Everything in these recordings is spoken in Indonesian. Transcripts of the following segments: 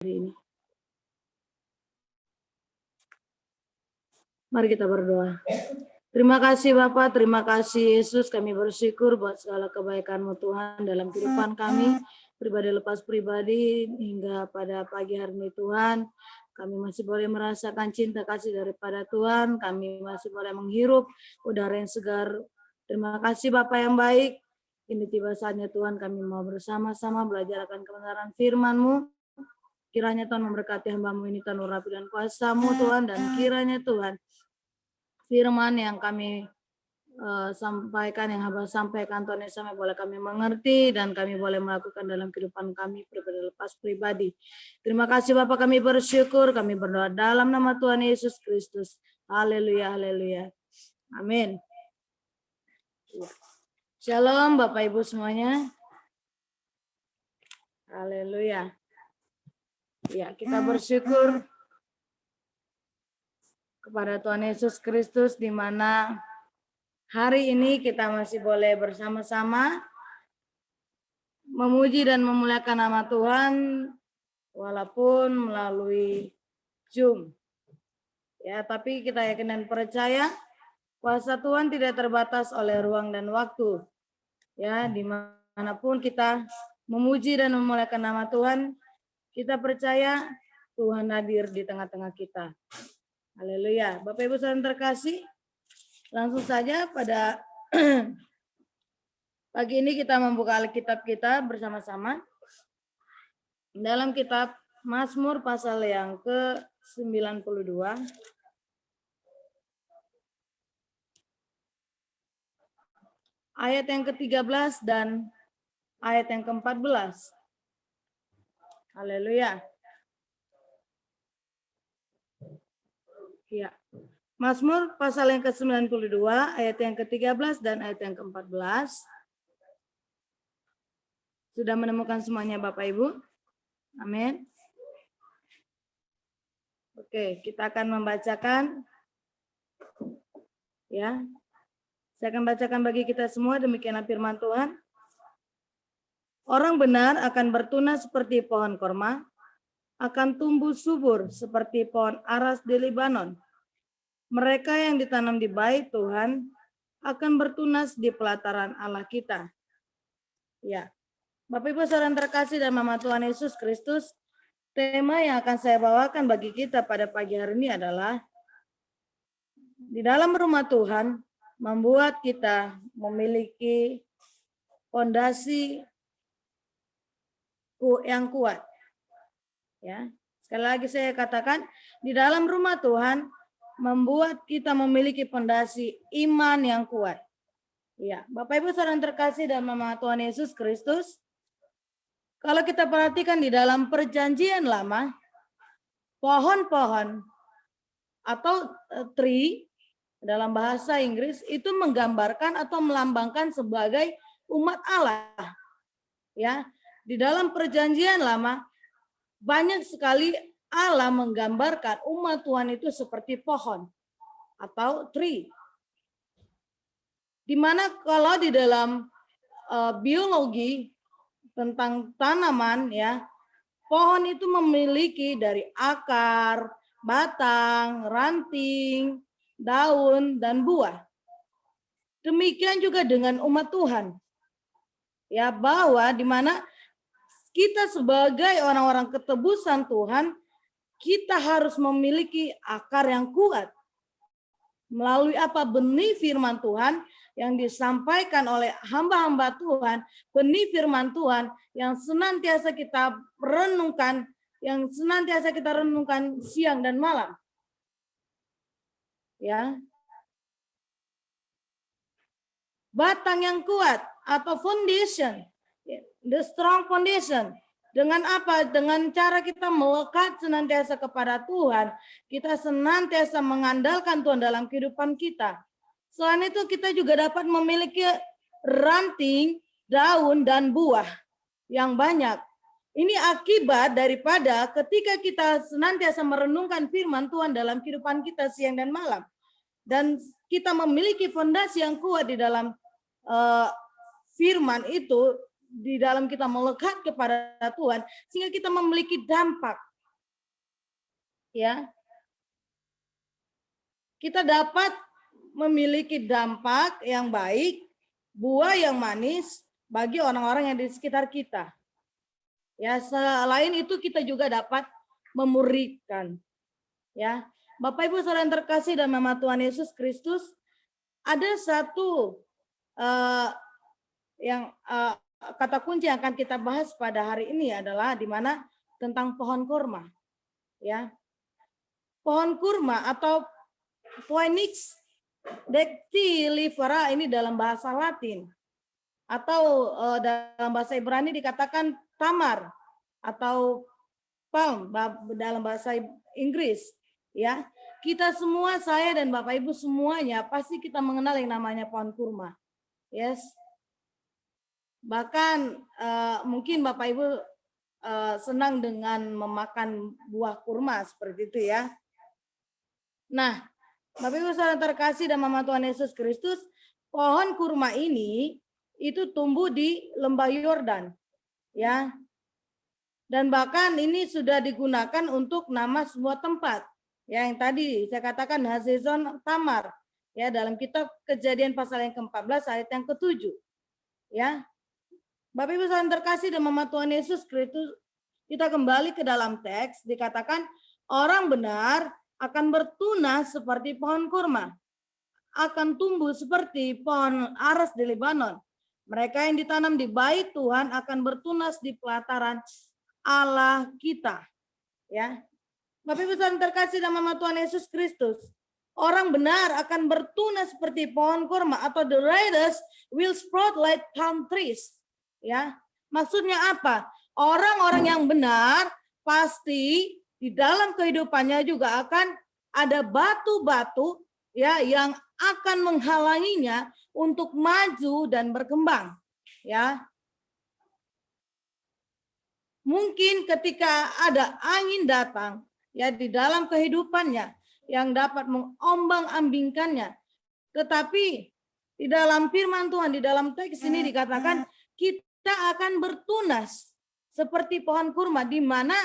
ini. Mari kita berdoa. Terima kasih Bapak, terima kasih Yesus, kami bersyukur buat segala kebaikan-Mu Tuhan dalam kehidupan kami, pribadi lepas pribadi, hingga pada pagi hari ini Tuhan, kami masih boleh merasakan cinta kasih daripada Tuhan, kami masih boleh menghirup udara yang segar. Terima kasih Bapak yang baik, ini tiba saatnya Tuhan kami mau bersama-sama belajar akan kebenaran firman-Mu. Kiranya Tuhan memberkati hamba-Mu ini, Tuhan urapi dan kuasa-Mu Tuhan, dan kiranya Tuhan firman yang kami sampaikan, yang hamba sampaikan Tuhan Yesus, boleh kami mengerti dan kami boleh melakukan dalam kehidupan kami pribadi lepas pribadi. Terima kasih Bapak, kami bersyukur, kami berdoa dalam nama Tuhan Yesus Kristus. Haleluya, haleluya. Amin. Shalom Bapak Ibu semuanya. Haleluya. Ya, kita bersyukur kepada Tuhan Yesus Kristus, di mana hari ini kita masih boleh bersama-sama memuji dan memuliakan nama Tuhan walaupun melalui Zoom. Ya, tapi kita yakin dan percaya kuasa Tuhan tidak terbatas oleh ruang dan waktu. Ya, dimanapun kita memuji dan memuliakan nama Tuhan, kita percaya Tuhan hadir di tengah-tengah kita. Haleluya. Bapak Ibu saudara terkasih, langsung saja pada pagi ini kita membuka Alkitab kita bersama-sama dalam kitab Mazmur pasal yang ke-92. Ayat yang ke-13 dan ayat yang ke-14. Haleluya. Ya. Mazmur pasal yang ke-92, ayat yang ke-13 dan ayat yang ke-14. Sudah menemukan semuanya Bapak Ibu? Amin. Oke, kita akan membacakan. Ya. Saya akan bacakan bagi kita semua, demikianlah firman Tuhan. Orang benar akan bertunas seperti pohon korma, akan tumbuh subur seperti pohon aras di Libanon. Mereka yang ditanam di bait Tuhan akan bertunas di pelataran Allah kita. Ya, Bapak Ibu saudara terkasih dan Mama Tuhan Yesus Kristus, tema yang akan saya bawakan bagi kita pada pagi hari ini adalah di dalam rumah Tuhan membuat kita memiliki fondasi yang kuat. Ya, sekali lagi saya katakan, di dalam rumah Tuhan membuat kita memiliki fondasi iman yang kuat. Ya, Bapak Ibu saudara terkasih dan Mama Tuhan Yesus Kristus, kalau kita perhatikan di dalam Perjanjian Lama, pohon-pohon atau tree dalam bahasa Inggris itu menggambarkan atau melambangkan sebagai umat Allah. Ya, di dalam Perjanjian Lama banyak sekali Allah menggambarkan umat Tuhan itu seperti pohon atau tree. Dimana kalau di dalam biologi tentang tanaman, ya, pohon itu memiliki dari akar, batang, ranting, daun, dan buah. Demikian juga dengan umat Tuhan. Ya, bahwa di mana kita sebagai orang-orang ketebusan Tuhan, kita harus memiliki akar yang kuat. Melalui apa? Benih firman Tuhan yang disampaikan oleh hamba-hamba Tuhan, benih firman Tuhan yang senantiasa kita renungkan, siang dan malam. Ya. Batang yang kuat atau foundation, the strong foundation. Dengan apa? Dengan cara kita melekat senantiasa kepada Tuhan, kita senantiasa mengandalkan Tuhan dalam kehidupan kita. Selain itu kita juga dapat memiliki ranting, daun, dan buah yang banyak. Ini akibat daripada ketika kita senantiasa merenungkan firman Tuhan dalam kehidupan kita siang dan malam. Dan kita memiliki fondasi yang kuat di dalam firman itu, di dalam kita melekat kepada Tuhan, sehingga kita memiliki dampak ya, kita dapat memiliki dampak yang baik, buah yang manis bagi orang-orang yang di sekitar kita. Ya, selain itu kita juga dapat memuridkan. Ya, Bapak Ibu saudara yang terkasih dan Mama Tuhan Yesus Kristus, ada satu kata kunci yang akan kita bahas pada hari ini adalah di mana tentang pohon kurma. Ya, pohon kurma atau Phoenix dactylifera ini dalam bahasa Latin atau dalam bahasa Ibrani dikatakan tamar atau palm dalam bahasa Inggris. Ya, kita semua, saya dan Bapak Ibu semuanya pasti kita mengenal yang namanya pohon kurma. Yes. Bahkan mungkin Bapak Ibu senang dengan memakan buah kurma seperti itu ya. Nah, Bapak Ibu saudara terkasih dan Mama Tuhan Yesus Kristus, pohon kurma ini itu tumbuh di lembah Yordan, ya. Dan bahkan ini sudah digunakan untuk nama sebuah tempat, ya, yang tadi saya katakan Hazezon Tamar, ya, dalam kitab Kejadian pasal yang ke-14 ayat yang ke-7, ya. Bapak Ibu saudara terkasih dan Mama Tuhan Yesus Kristus, kita kembali ke dalam teks, dikatakan orang benar akan bertunas seperti pohon kurma, akan tumbuh seperti pohon aras di Lebanon. Mereka yang ditanam di bait Tuhan akan bertunas di pelataran Allah kita. Ya, Bapak Ibu saudara terkasih dalam nama Tuhan Yesus Kristus, orang benar akan bertunas seperti pohon kurma, atau the righteous will sprout like palm trees. Ya, maksudnya apa? Orang-orang yang benar pasti di dalam kehidupannya juga akan ada batu-batu, ya, yang akan menghalanginya untuk maju dan berkembang, ya. Mungkin ketika ada angin datang, ya, di dalam kehidupannya yang dapat mengombang-ambingkannya, tetapi di dalam firman Tuhan, di dalam teks ini dikatakan kita akan bertunas seperti pohon kurma, di mana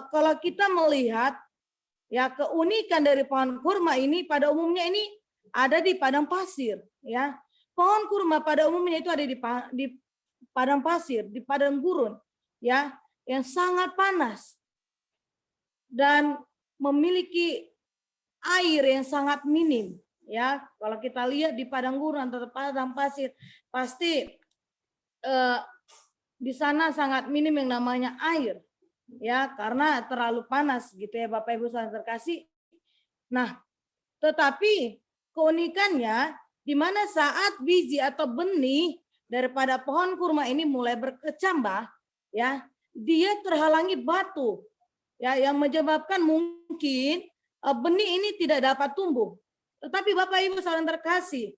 kalau kita melihat, ya, keunikan dari pohon kurma ini pada umumnya ini ada di padang pasir, ya. Pohon kurma pada umumnya itu ada di padang pasir, di padang gurun, ya, yang sangat panas dan memiliki air yang sangat minim, ya. Kalau kita lihat di padang gurun atau padang pasir, pasti di sana sangat minim yang namanya air, ya, karena terlalu panas gitu ya Bapak Ibu saudara terkasih. Nah, tetapi keunikannya di mana saat biji atau benih daripada pohon kurma ini mulai berkecambah, ya, dia terhalangi batu, ya, yang menyebabkan mungkin benih ini tidak dapat tumbuh. Tetapi Bapak Ibu saudara terkasih,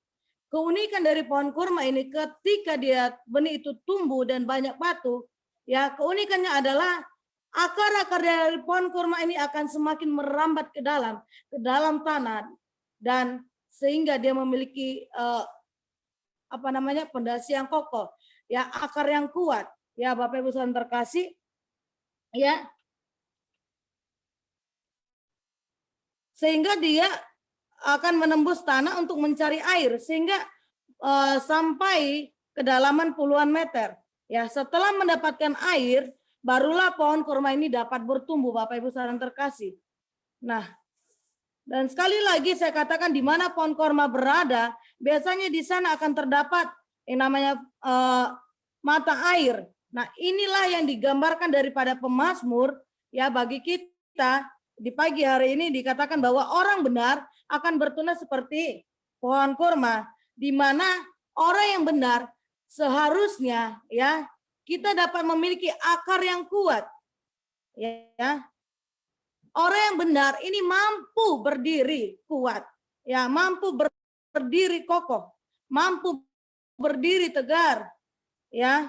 keunikan dari pohon kurma ini ketika dia benih itu tumbuh dan banyak batu, ya, keunikannya adalah akar-akar dari pohon kurma ini akan semakin merambat ke dalam tanah, dan sehingga dia memiliki pondasi yang kokoh, ya, akar yang kuat, ya Bapak Ibu saudara terkasih, ya, sehingga dia akan menembus tanah untuk mencari air sehingga sampai kedalaman puluhan meter. Ya, setelah mendapatkan air, barulah pohon kurma ini dapat bertumbuh, Bapak Ibu saudara terkasih. Nah, dan sekali lagi saya katakan di mana pohon kurma berada, biasanya di sana akan terdapat yang namanya mata air. Nah, inilah yang digambarkan daripada pemazmur, ya, bagi kita di pagi hari ini dikatakan bahwa orang benar akan bertunas seperti pohon kurma, di mana orang yang benar seharusnya, ya, kita dapat memiliki akar yang kuat, ya. Orang yang benar ini mampu berdiri kuat, ya, mampu berdiri kokoh, mampu berdiri tegar, ya.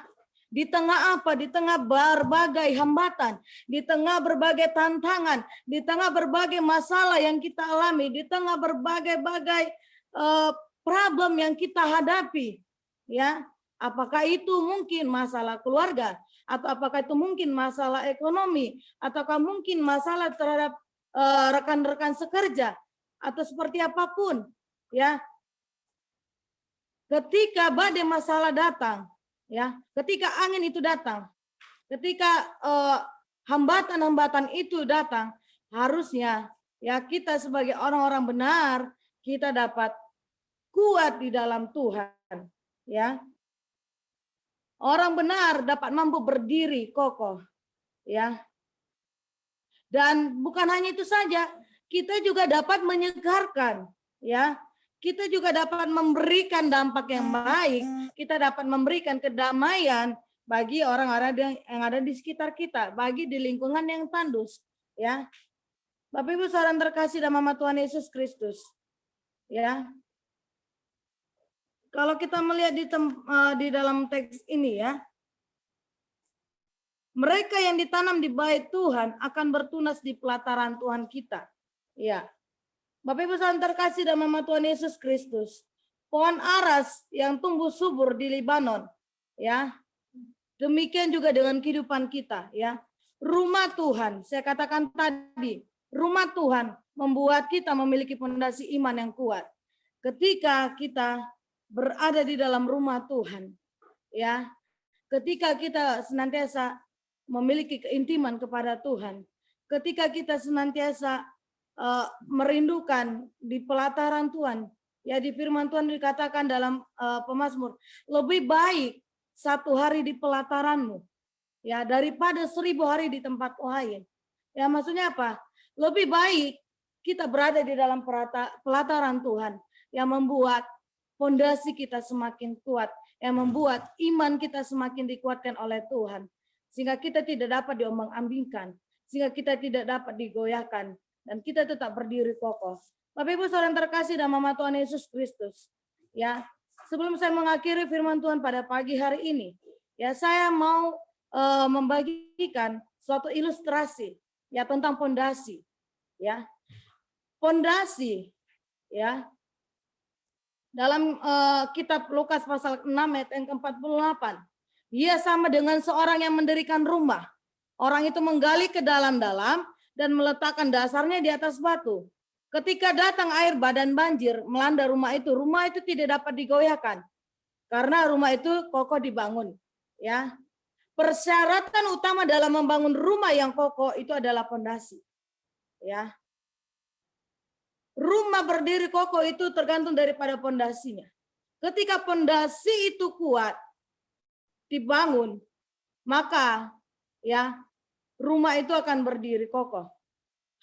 Di tengah apa? Di tengah berbagai hambatan, di tengah berbagai tantangan, di tengah berbagai masalah yang kita alami, di tengah berbagai problem yang kita hadapi, ya. Apakah itu mungkin masalah keluarga, atau apakah itu mungkin masalah ekonomi, ataukah mungkin masalah terhadap rekan-rekan sekerja atau seperti apapun, ya. Ketika badai masalah datang, ya, ketika angin itu datang, ketika hambatan-hambatan itu datang, harusnya ya kita sebagai orang-orang benar kita dapat kuat di dalam Tuhan, ya. Orang benar dapat mampu berdiri kokoh, ya. Dan bukan hanya itu saja, kita juga dapat menyegarkan, ya. Kita juga dapat memberikan dampak yang baik, kita dapat memberikan kedamaian bagi orang-orang yang ada di sekitar kita, bagi di lingkungan yang tandus, ya. Bapak Ibu saudara terkasih dalam nama Tuhan Yesus Kristus, ya. Kalau kita melihat di dalam teks ini, ya, mereka yang ditanam di bait Tuhan akan bertunas di pelataran Tuhan kita, ya. Bapak Ibu saudara terkasih dalam nama Tuhan Yesus Kristus, pohon aras yang tumbuh subur di Libanon, ya. Demikian juga dengan kehidupan kita, ya. Rumah Tuhan, saya katakan tadi, rumah Tuhan membuat kita memiliki fondasi iman yang kuat. Ketika kita berada di dalam rumah Tuhan, ya. Ketika kita senantiasa memiliki keintiman kepada Tuhan, ketika kita senantiasa merindukan di pelataran Tuhan, ya, di firman Tuhan dikatakan dalam Pemazmur, lebih baik 1 hari di pelataranmu, ya, daripada 1000 hari di tempat lain. Ya, maksudnya apa? Lebih baik kita berada di dalam pelataran Tuhan yang membuat fondasi kita semakin kuat, yang membuat iman kita semakin dikuatkan oleh Tuhan, sehingga kita tidak dapat diombang-ambingkan, sehingga kita tidak dapat digoyahkan, dan kita tetap berdiri kokoh. Bapak Ibu saudara terkasih dalam nama Tuhan Yesus Kristus, ya. Sebelum saya mengakhiri firman Tuhan pada pagi hari ini, ya, saya mau membagikan suatu ilustrasi, ya, tentang fondasi, ya. Fondasi, ya. Dalam kitab Lukas pasal 6 ayat yang ke-48, ia sama dengan seorang yang mendirikan rumah. Orang itu menggali ke dalam-dalam dan meletakkan dasarnya di atas batu. Ketika datang air badan banjir melanda rumah itu tidak dapat digoyahkan karena rumah itu kokoh dibangun, ya. Persyaratan utama dalam membangun rumah yang kokoh itu adalah fondasi, ya. Rumah berdiri kokoh itu tergantung daripada fondasinya. Ketika fondasi itu kuat dibangun, maka, ya, rumah itu akan berdiri kokoh.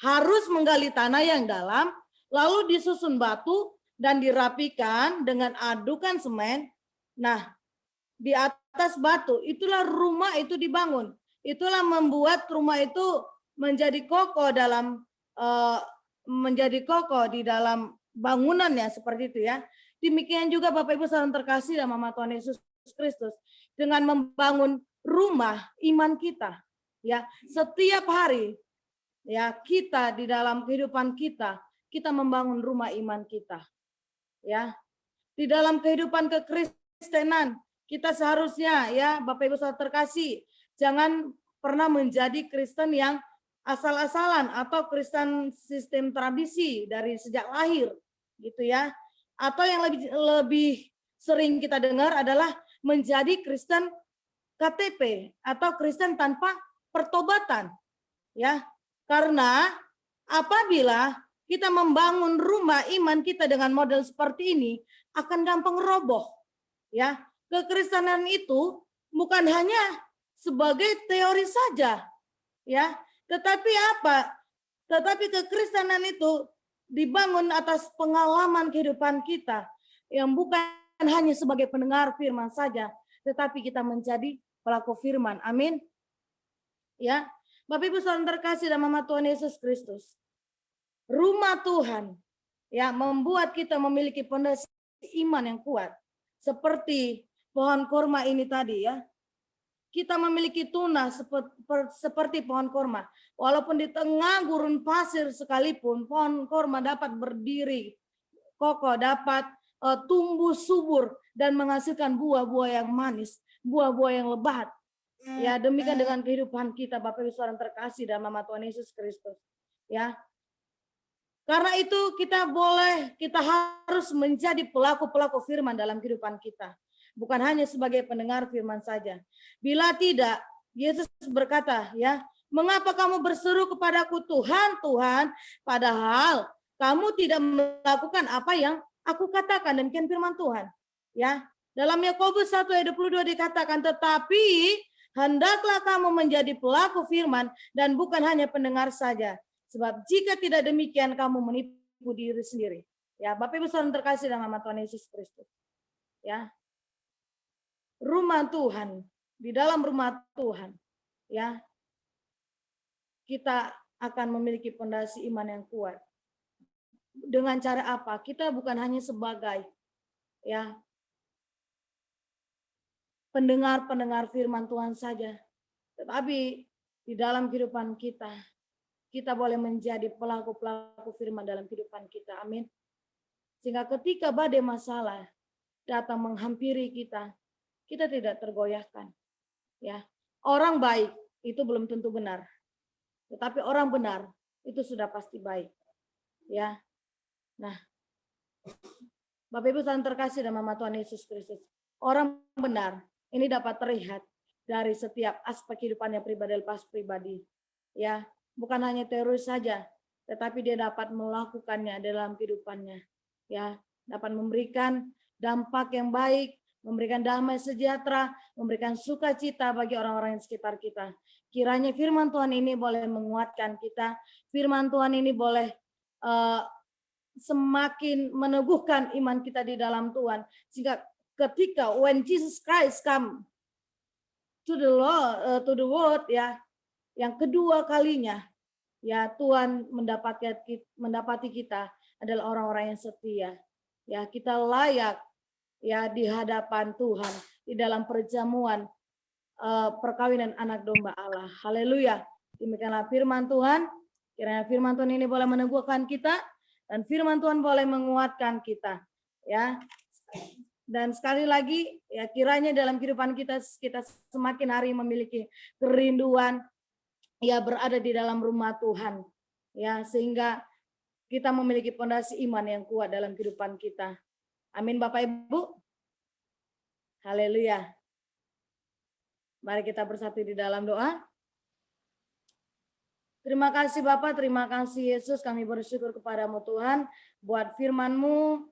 Harus menggali tanah yang dalam, lalu disusun batu dan dirapikan dengan adukan semen. Nah, di atas batu itulah rumah itu dibangun. Itulah membuat rumah itu menjadi kokoh di dalam bangunannya, seperti itu, ya. Demikian juga Bapak Ibu saudara terkasih dalam nama Tuhan Yesus Kristus, dengan membangun rumah iman kita, ya, setiap hari, ya, kita di dalam kehidupan kita membangun rumah iman kita, ya. Di dalam kehidupan kekristenan kita seharusnya, ya, Bapak Ibu saudara terkasih, jangan pernah menjadi Kristen yang asal-asalan atau Kristen sistem tradisi dari sejak lahir, gitu, ya. Atau yang lebih sering kita dengar adalah menjadi Kristen KTP atau Kristen tanpa pertobatan, ya. Karena apabila kita membangun rumah iman kita dengan model seperti ini akan gampang roboh, ya. Kekristenan itu bukan hanya sebagai teori saja, ya, tetapi apa? Tetapi kekristenan itu dibangun atas pengalaman kehidupan kita yang bukan hanya sebagai pendengar firman saja, tetapi kita menjadi pelaku firman. Amin. Ya, Bapak Ibu saudara terkasih dalam nama Tuhan Yesus Kristus. Rumah Tuhan, ya, membuat kita memiliki fondasi iman yang kuat. Seperti pohon kurma ini tadi, ya. Kita memiliki tunas seperti pohon kurma. Walaupun di tengah gurun pasir sekalipun, pohon kurma dapat berdiri kokoh, dapat tumbuh subur dan menghasilkan buah-buah yang manis, buah-buah yang lebat. Ya, demikian dengan kehidupan kita, Bapak Ibu saudara terkasih dalam nama Tuhan Yesus Kristus. Ya, Karena itu kita harus menjadi pelaku-pelaku firman dalam kehidupan kita. Bukan hanya sebagai pendengar firman saja. Bila tidak, Yesus berkata, ya, mengapa kamu berseru kepadaku Tuhan, Tuhan, padahal kamu tidak melakukan apa yang aku katakan. Demikian firman Tuhan. Ya, dalam Yakobus 1 ayat 22 dikatakan, tetapi hendaklah kamu menjadi pelaku firman dan bukan hanya pendengar saja. Sebab jika tidak demikian kamu menipu diri sendiri. Ya, Bapak Ibu Saudara terkasih dalam nama Tuhan Yesus Kristus. Ya. Rumah Tuhan, di dalam rumah Tuhan, ya. Kita akan memiliki fondasi iman yang kuat. Dengan cara apa? Kita bukan hanya sebagai ya pendengar firman Tuhan saja, tetapi di dalam kehidupan kita boleh menjadi pelaku-pelaku firman dalam kehidupan kita. Amin. Sehingga ketika badai masalah datang menghampiri kita tidak tergoyahkan. Ya, orang baik itu belum tentu benar, tetapi orang benar itu sudah pasti baik. Ya, nah, Bapak Ibu saudara terkasih dalam nama Tuhan Yesus Kristus, orang benar ini dapat terlihat dari setiap aspek kehidupannya pribadi lepas pribadi. Ya, bukan hanya teori saja, tetapi dia dapat melakukannya dalam kehidupannya. Ya, dapat memberikan dampak yang baik, memberikan damai sejahtera, memberikan sukacita bagi orang-orang yang sekitar kita. Kiranya firman Tuhan ini boleh menguatkan kita, firman Tuhan ini boleh semakin meneguhkan iman kita di dalam Tuhan, sehingga ketika when Jesus Christ come to the world, ya, yang kedua kalinya, ya, Tuhan mendapati kita adalah orang-orang yang setia. Ya, kita layak ya di hadapan Tuhan di dalam perjamuan perkawinan anak domba Allah. Haleluya. Demikianlah firman Tuhan. Kiranya firman Tuhan ini boleh meneguhkan kita dan firman Tuhan boleh menguatkan kita. Ya. Dan sekali lagi, ya, kiranya dalam kehidupan kita semakin hari memiliki kerinduan ya berada di dalam rumah Tuhan. Ya, sehingga kita memiliki fondasi iman yang kuat dalam kehidupan kita. Amin Bapak Ibu. Haleluya. Mari kita bersatu di dalam doa. Terima kasih Bapak, terima kasih Yesus, kami bersyukur kepadamu Tuhan buat firman-Mu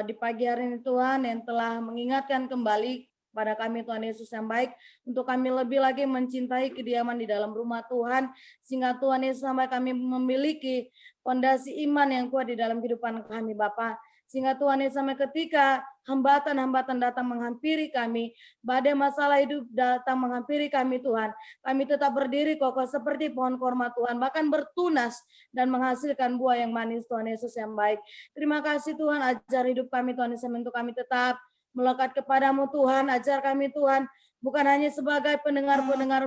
di pagi hari ini Tuhan yang telah mengingatkan kembali pada kami Tuhan Yesus yang baik untuk kami lebih lagi mencintai kediaman di dalam rumah Tuhan sehingga Tuhan Yesus sampai kami memiliki fondasi iman yang kuat di dalam kehidupan kami Bapak. Sehingga Tuhan Yesus sampai ketika hambatan-hambatan datang menghampiri kami, badai masalah hidup datang menghampiri kami Tuhan, kami tetap berdiri kokoh seperti pohon korma Tuhan, bahkan bertunas dan menghasilkan buah yang manis Tuhan Yesus yang baik. Terima kasih Tuhan, ajar hidup kami Tuhan Yesus untuk kami tetap melekat kepadamu Tuhan, ajar kami Tuhan, bukan hanya sebagai pendengar-pendengar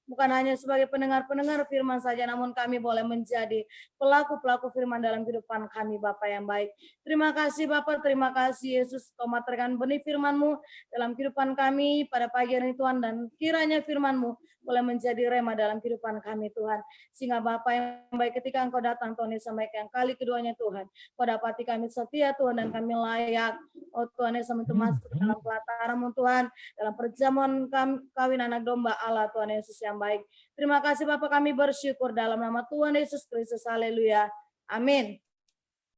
bukan hanya sebagai pendengar-pendengar firman saja, namun kami boleh menjadi pelaku-pelaku firman dalam kehidupan kami, Bapa yang baik. Terima kasih Bapak, terima kasih Yesus, Kau materkan benih firman-Mu dalam kehidupan kami pada pagi hari ini Tuhan, dan kiranya firman-Mu boleh menjadi rema dalam kehidupan kami Tuhan. Sehingga Bapa yang baik ketika Engkau datang Tuhan, sampai yang kali keduanya Tuhan, Kau dapati kami setia Tuhan, dan kami layak, oh Tuhan Yesus, untuk masuk dalam pelataran-Mu Tuhan, dalam perjamuan kawin anak domba Allah Tuhan Yesus yang baik. Terima kasih Bapak, kami bersyukur dalam nama Tuhan Yesus Kristus. Haleluya. Amin.